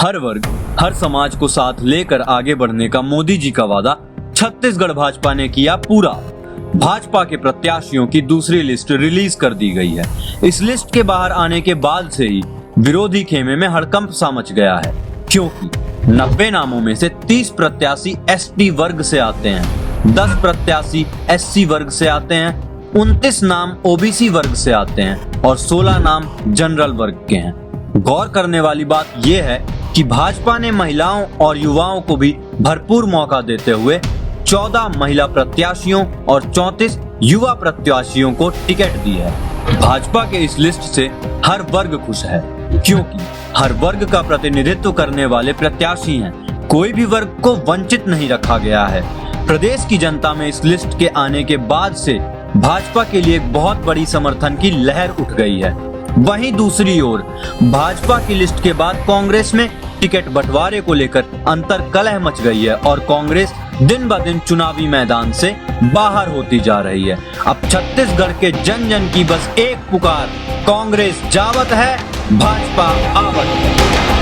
हर वर्ग, हर समाज को साथ लेकर आगे बढ़ने का मोदी जी का वादा छत्तीसगढ़ भाजपा ने किया पूरा। भाजपा के प्रत्याशियों की दूसरी लिस्ट रिलीज कर दी गई है। इस लिस्ट के बाहर आने के बाद से ही विरोधी खेमे में हड़कंप सा मच गया है, क्योंकि 90 नामों में से 30 प्रत्याशी एसटी वर्ग से आते हैं, 10 प्रत्याशी एससी वर्ग से आते हैं, 29 नाम ओबीसी वर्ग से आते हैं और 16 नाम जनरल वर्ग के हैं। गौर करने वाली बात यह है कि भाजपा ने महिलाओं और युवाओं को भी भरपूर मौका देते हुए 14 महिला प्रत्याशियों और 34 युवा प्रत्याशियों को टिकट दी है। भाजपा के इस लिस्ट से हर वर्ग खुश है, क्योंकि हर वर्ग का प्रतिनिधित्व करने वाले प्रत्याशी हैं। कोई भी वर्ग को वंचित नहीं रखा गया है। प्रदेश की जनता में इस लिस्ट के आने के बाद से भाजपा के लिए एक बहुत बड़ी समर्थन की लहर उठ गई है। वहीं दूसरी ओर भाजपा की लिस्ट के बाद कांग्रेस में टिकट बंटवारे को लेकर अंतर्कलह मच गई है और कांग्रेस दिन ब दिन चुनावी मैदान से बाहर होती जा रही है। अब छत्तीसगढ़ के जन जन की बस एक पुकार, कांग्रेस जावत है, भाजपा आवत है।